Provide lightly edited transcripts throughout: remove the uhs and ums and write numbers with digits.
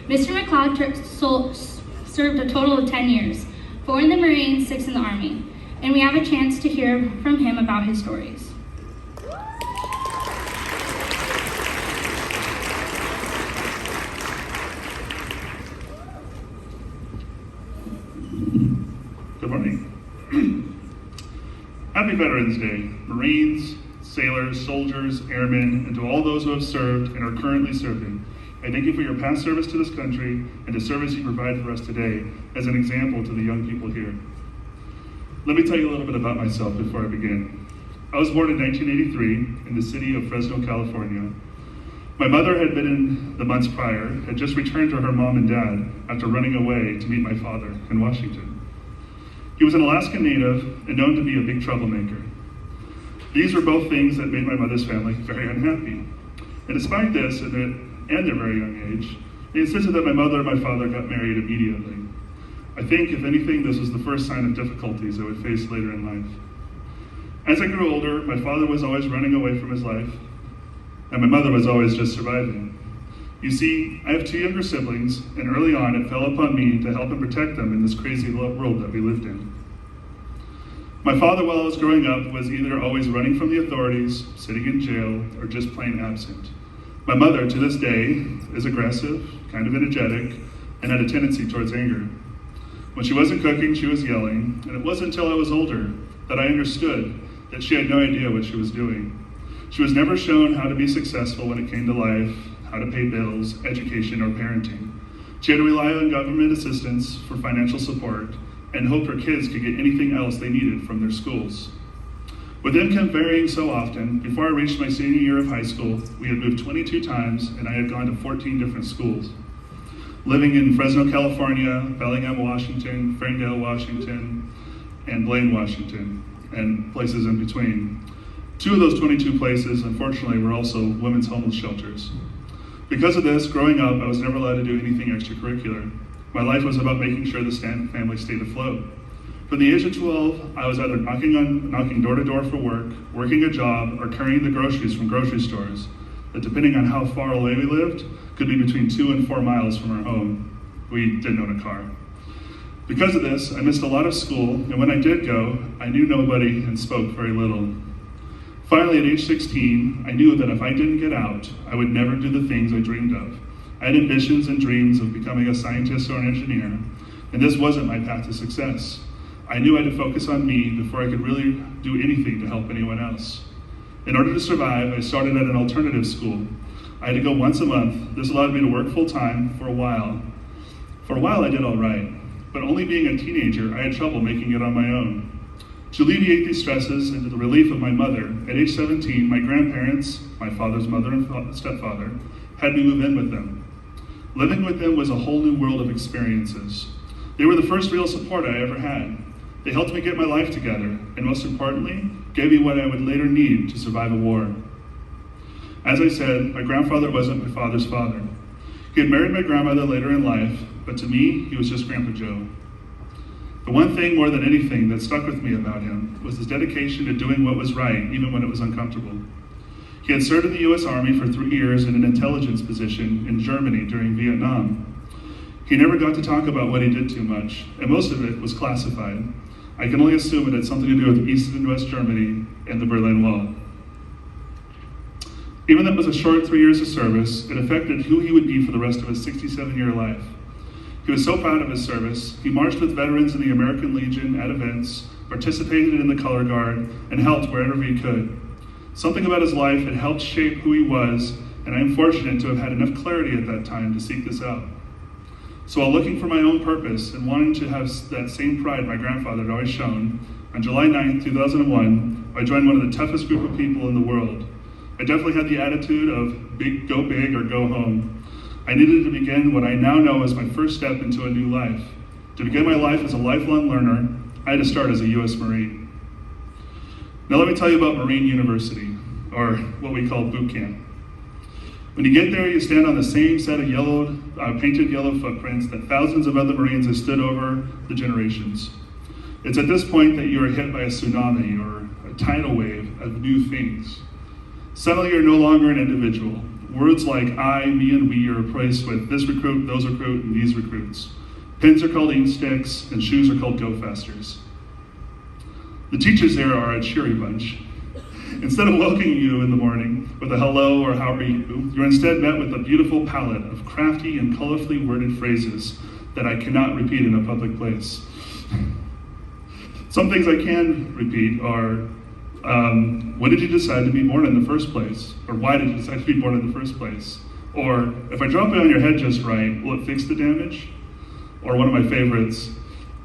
Mr. McLeod served a total of 10 years, 4 in the Marines, 6 in the Army, and we have a chance to hear from him about his stories. Good morning. Happy Veterans Day, Marines, sailors, soldiers, airmen, and to all those who have served and are currently serving. I thank you for your past service to this country and the service you provide for us today as an example to the young people here. Let me tell you a little bit about myself before I begin. I was born in 1983 in the city of Fresno, California. My mother had been in the months prior, had just returned to her mom and dad after running away to meet my father in Washington. He was an Alaskan native and known to be a big troublemaker. These were both things that made my mother's family very unhappy. And despite this, and their very young age, they insisted that my mother and my father got married immediately. I think, if anything, this was the first sign of difficulties I would face later in life. As I grew older, my father was always running away from his life, and my mother was always just surviving. You see, I have 2 younger siblings, and early on it fell upon me to help and protect them in this crazy world that we lived in. My father, while I was growing up, was either always running from the authorities, sitting in jail, or just plain absent. My mother, to this day, is aggressive, kind of energetic, and had a tendency towards anger. When she wasn't cooking, she was yelling, and it wasn't until I was older that I understood that she had no idea what she was doing. She was never shown how to be successful when it came to life, how to pay bills, education, or parenting. She had to rely on government assistance for financial support and hope her kids could get anything else they needed from their schools. With income varying so often, before I reached my senior year of high school, we had moved 22 times and I had gone to 14 different schools. Living in Fresno, California, Bellingham, Washington, Ferndale, Washington, and Blaine, Washington, and places in between. 2 of those 22 places, unfortunately, were also women's homeless shelters. Because of this, growing up, I was never allowed to do anything extracurricular. My life was about making sure the Stanton family stayed afloat. From the age of 12, I was either knocking door to door for work, working a job, or carrying the groceries from grocery stores that, depending on how far away we lived, could be between 2 and 4 miles from our home. We didn't own a car. Because of this, I missed a lot of school, and when I did go, I knew nobody and spoke very little. Finally, at age 16, I knew that if I didn't get out, I would never do the things I dreamed of. I had ambitions and dreams of becoming a scientist or an engineer, and this wasn't my path to success. I knew I had to focus on me before I could really do anything to help anyone else. In order to survive, I started at an alternative school. I had to go once a month. This allowed me to work full-time for a while. For a while, I did all right, but only being a teenager, I had trouble making it on my own. To alleviate these stresses and to the relief of my mother, at age 17, my grandparents, my father's mother and stepfather, had me move in with them. Living with them was a whole new world of experiences. They were the first real support I ever had. They helped me get my life together, and most importantly, gave me what I would later need to survive a war. As I said, my grandfather wasn't my father's father. He had married my grandmother later in life, but to me, he was just Grandpa Joe. The one thing more than anything that stuck with me about him was his dedication to doing what was right, even when it was uncomfortable. He had served in the U.S. Army for 3 years in an intelligence position in Germany during Vietnam. He never got to talk about what he did too much, and most of it was classified. I can only assume it had something to do with East and West Germany and the Berlin Wall. Even though it was a short 3 years of service, it affected who he would be for the rest of his 67-year life. He was so proud of his service. He marched with veterans in the American Legion at events, participated in the Color Guard, and helped wherever he could. Something about his life had helped shape who he was, and I am fortunate to have had enough clarity at that time to seek this out. So while looking for my own purpose and wanting to have that same pride my grandfather had always shown, on July 9th, 2001, I joined one of the toughest group of people in the world. I definitely had the attitude of go big or go home. I needed to begin what I now know as my first step into a new life. To begin my life as a lifelong learner, I had to start as a U.S. Marine. Now let me tell you about Marine University, or what we call boot camp. When you get there, you stand on the same set of painted yellow footprints that thousands of other Marines have stood over the generations. It's at this point that you are hit by a tsunami or a tidal wave of new things. Suddenly you're no longer an individual. Words like I, me, and we are replaced with this recruit, those recruit, and these recruits. Pins are called ink sticks, and shoes are called go-fasters. The teachers there are a cheery bunch. Instead of welcoming you in the morning with a hello or how are you, you're instead met with a beautiful palette of crafty and colorfully worded phrases that I cannot repeat in a public place. Some things I can repeat are, when did you decide to be born in the first place? Or why did you decide to be born in the first place? Or, if I drop it on your head just right, will it fix the damage? Or one of my favorites,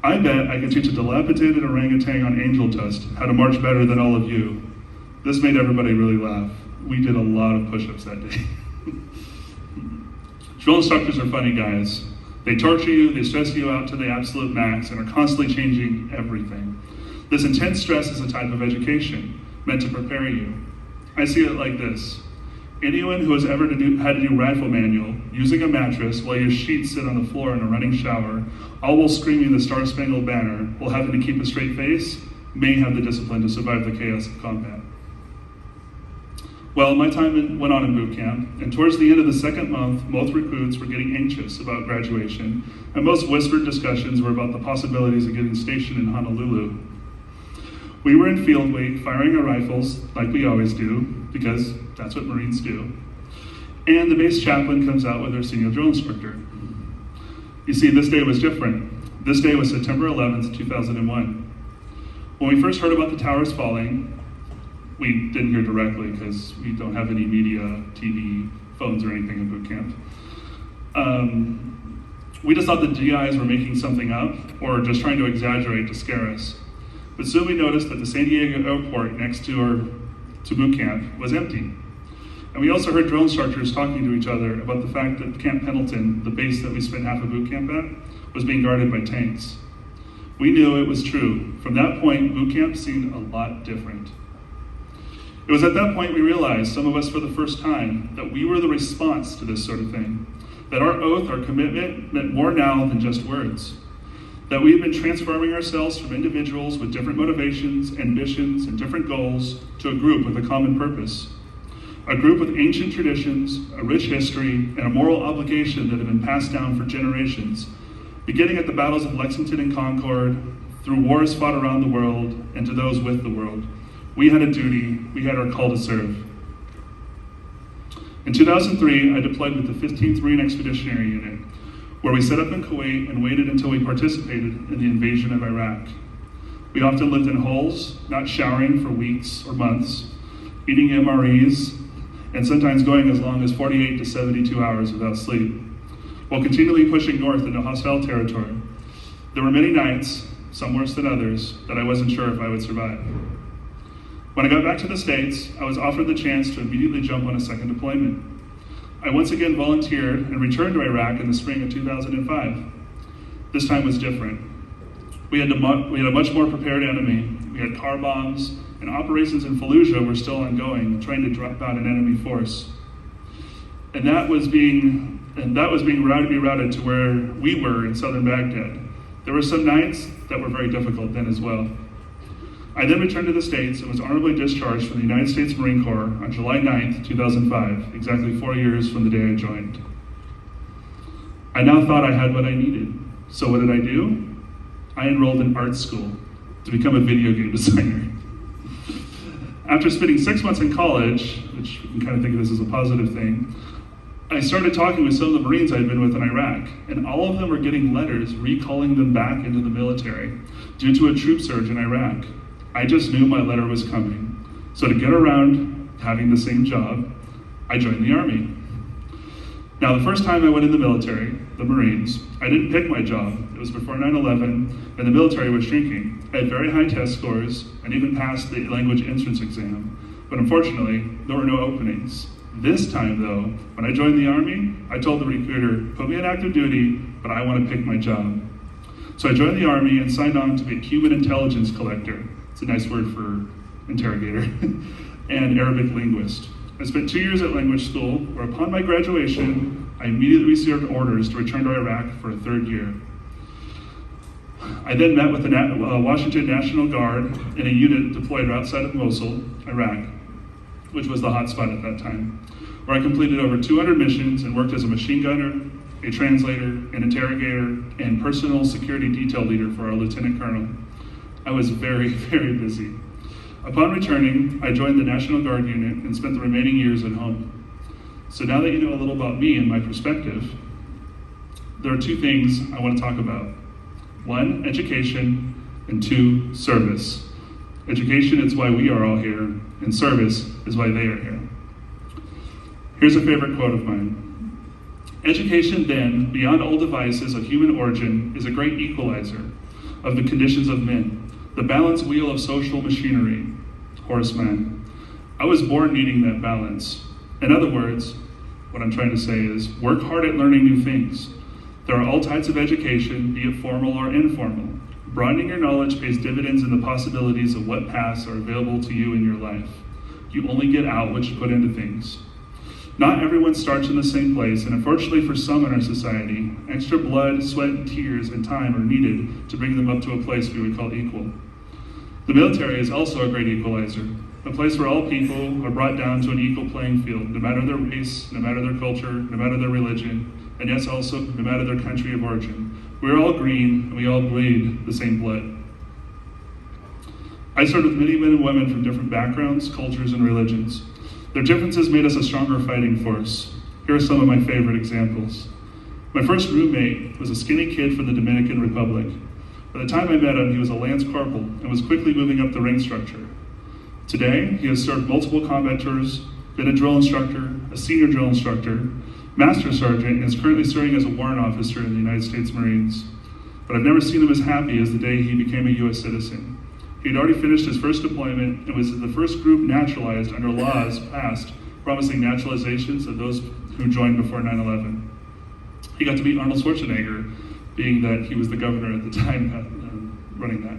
I bet I could teach a dilapidated orangutan on angel dust how to march better than all of you. This made everybody really laugh. We did a lot of push-ups that day. Drill instructors are funny guys. They torture you, they stress you out to the absolute max, and are constantly changing everything. This intense stress is a type of education meant to prepare you. I see it like this. Anyone who has ever had to do rifle manual, using a mattress while your sheets sit on the floor in a running shower, all while screaming the Star-Spangled Banner, while having to keep a straight face, may have the discipline to survive the chaos of combat. Well, my time went on in boot camp, and towards the end of the second month, most recruits were getting anxious about graduation, and most whispered discussions were about the possibilities of getting stationed in Honolulu. We were in field week, firing our rifles, like we always do, because that's what Marines do. And the base chaplain comes out with our senior drill instructor. You see, this day was different. This day was September 11th, 2001. When we first heard about the towers falling, we didn't hear directly because we don't have any media, TV, phones, or anything in boot camp. We just thought the GIs were making something up or just trying to exaggerate to scare us. But soon we noticed that the San Diego airport next to boot camp was empty. And we also heard drill instructors talking to each other about the fact that Camp Pendleton, the base that we spent half of boot camp at, was being guarded by tanks. We knew it was true. From that point, boot camp seemed a lot different. It was at that point we realized, some of us for the first time, that we were the response to this sort of thing. That our oath, our commitment, meant more now than just words. That we had been transforming ourselves from individuals with different motivations, ambitions, and different goals to a group with a common purpose. A group with ancient traditions, a rich history, and a moral obligation that had been passed down for generations, beginning at the battles of Lexington and Concord, through wars fought around the world, and to those with the world. We had a duty, we had our call to serve. In 2003, I deployed with the 15th Marine Expeditionary Unit, where we set up in Kuwait and waited until we participated in the invasion of Iraq. We often lived in holes, not showering for weeks or months, eating MREs, and sometimes going as long as 48 to 72 hours without sleep, while continually pushing north into hostile territory. There were many nights, some worse than others, that I wasn't sure if I would survive. When I got back to the States, I was offered the chance to immediately jump on a second deployment. I once again volunteered and returned to Iraq in the spring of 2005. This time was different. We had a much more prepared enemy. We had car bombs, and operations in Fallujah were still ongoing, trying to drop out an enemy force. And that was being routed to where we were in southern Baghdad. There were some nights that were very difficult then as well. I then returned to the States and was honorably discharged from the United States Marine Corps on July 9th, 2005, exactly 4 years from the day I joined. I now thought I had what I needed. So what did I do? I enrolled in art school to become a video game designer. After spending 6 months in college, which you can kind of think of this as a positive thing, I started talking with some of the Marines I'd been with in Iraq, and all of them were getting letters recalling them back into the military due to a troop surge in Iraq. I just knew my letter was coming. So to get around having the same job, I joined the Army. Now, the first time I went in the military, the Marines, I didn't pick my job. It was before 9/11, and the military was shrinking. I had very high test scores, and even passed the language entrance exam. But unfortunately, there were no openings. This time, though, when I joined the Army, I told the recruiter, put me on active duty, but I want to pick my job. So I joined the Army and signed on to be a human intelligence collector. It's a nice word for interrogator, and Arabic linguist. I spent 2 years at language school, where upon my graduation, I immediately received orders to return to Iraq for a third year. I then met with the Washington National Guard in a unit deployed outside of Mosul, Iraq, which was the hot spot at that time. where I completed over 200 missions and worked as a machine gunner, a translator, an interrogator, and personal security detail leader for our lieutenant colonel. I was very, very busy. Upon returning, I joined the National Guard unit and spent the remaining years at home. So now that you know a little about me and my perspective, there are two things I want to talk about. One, education, and two, service. Education is why we are all here, and service is why they are here. Here's a favorite quote of mine. Education then, beyond all devices of human origin, is a great equalizer of the conditions of men, the balance wheel of social machinery. Horace Mann. I was born needing that balance. In other words, what I'm trying to say is, work hard at learning new things. There are all types of education, be it formal or informal. Broadening your knowledge pays dividends in the possibilities of what paths are available to you in your life. You only get out what you put into things. Not everyone starts in the same place, and unfortunately for some in our society, extra blood, sweat, tears, and time are needed to bring them up to a place we would call equal. The military is also a great equalizer, a place where all people are brought down to an equal playing field, no matter their race, no matter their culture, no matter their religion, and yes, also no matter their country of origin. We're all green, and we all bleed the same blood. I served with many men and women from different backgrounds, cultures, and religions. Their differences made us a stronger fighting force. Here are some of my favorite examples. My first roommate was a skinny kid from the Dominican Republic. By the time I met him, he was a lance corporal and was quickly moving up the rank structure. Today, he has served multiple combat tours, been a drill instructor, a senior drill instructor, master sergeant, and is currently serving as a warrant officer in the United States Marines. But I've never seen him as happy as the day he became a U.S. citizen. He had already finished his first deployment and was the first group naturalized under laws passed promising naturalizations of those who joined before 9/11. He got to meet Arnold Schwarzenegger, being that he was the governor at the time running that.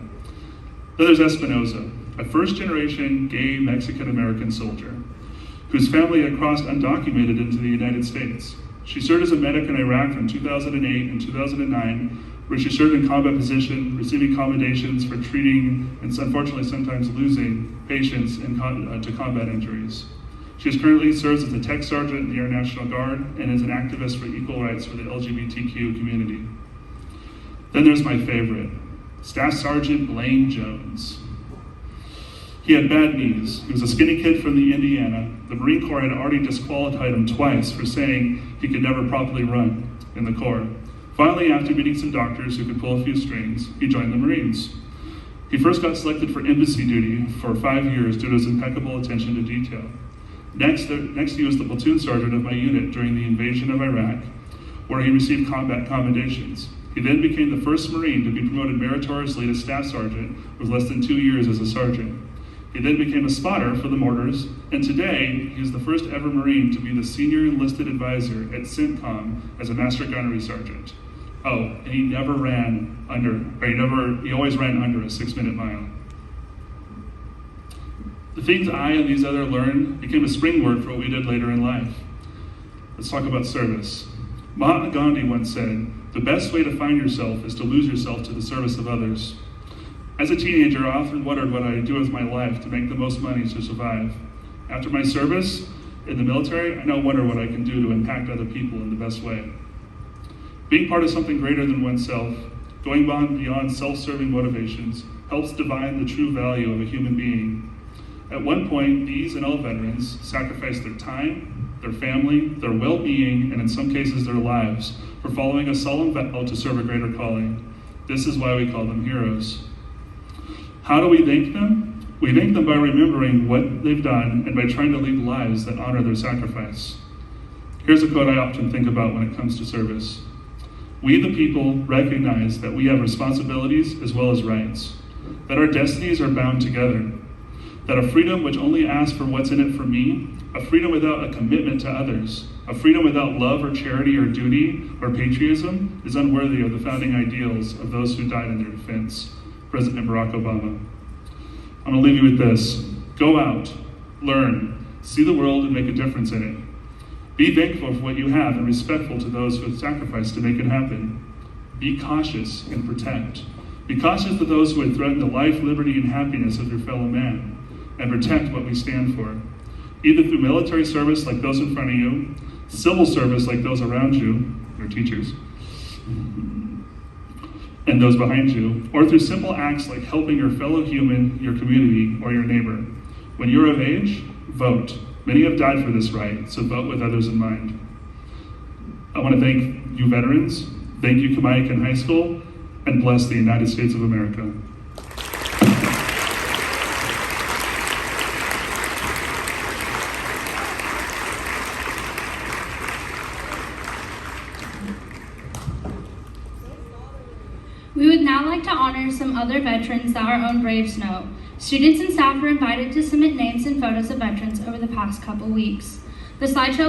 Then there's Espinoza, a first-generation gay Mexican-American soldier whose family had crossed undocumented into the United States. She served as a medic in Iraq from 2008 and 2009, where she served in combat position, receiving commendations for treating and unfortunately sometimes losing patients to combat injuries. She currently serves as a tech sergeant in the Air National Guard and is an activist for equal rights for the LGBTQ community. Then there's my favorite, Staff Sergeant Lane Jones. He had bad knees. He was a skinny kid from the Indiana. The Marine Corps had already disqualified him twice for saying he could never properly run in the Corps. Finally, after meeting some doctors who could pull a few strings, he joined the Marines. He first got selected for embassy duty for 5 years due to his impeccable attention to detail. Next, he was the platoon sergeant of my unit during the invasion of Iraq, where he received combat commendations. He then became the first Marine to be promoted meritoriously to staff sergeant with less than 2 years as a sergeant. He then became a spotter for the mortars, and today he is the first ever Marine to be the senior enlisted advisor at CENTCOM as a master gunnery sergeant. Oh, and he never ran he always ran under a 6-minute mile. The things I and these others learned became a springboard for what we did later in life. Let's talk about service. Mahatma Gandhi once said, "The best way to find yourself is to lose yourself to the service of others." As a teenager, I often wondered what I would do with my life to make the most money to survive. After my service in the military, I now wonder what I can do to impact other people in the best way. Being part of something greater than oneself, going beyond self-serving motivations, helps divine the true value of a human being. At one point, these and all veterans sacrificed their time, their family, their well-being, and in some cases their lives, for following a solemn vow to serve a greater calling. This is why we call them heroes. How do we thank them? We thank them by remembering what they've done and by trying to lead lives that honor their sacrifice. Here's a quote I often think about when it comes to service. We, the people, recognize that we have responsibilities as well as rights, that our destinies are bound together, that a freedom which only asks for what's in it for me, a freedom without a commitment to others, a freedom without love or charity or duty or patriotism is unworthy of the founding ideals of those who died in their defense. President Barack Obama. I'm gonna leave you with this. Go out, learn, see the world and make a difference in it. Be thankful for what you have and respectful to those who have sacrificed to make it happen. Be cautious and protect. Be cautious to those who would threaten the life, liberty, and happiness of your fellow man, and protect what we stand for. either through military service like those in front of you, civil service like those around you, your teachers, and those behind you, or through simple acts like helping your fellow human, your community, or your neighbor. When you're of age, vote. Many have died for this right, so vote with others in mind. I want to thank you veterans, thank you Kamaikan High School, and bless the United States of America. We would now like to honor some other veterans that our own Braves know. Students and staff were invited to submit names and photos of veterans over the past couple weeks. The slideshow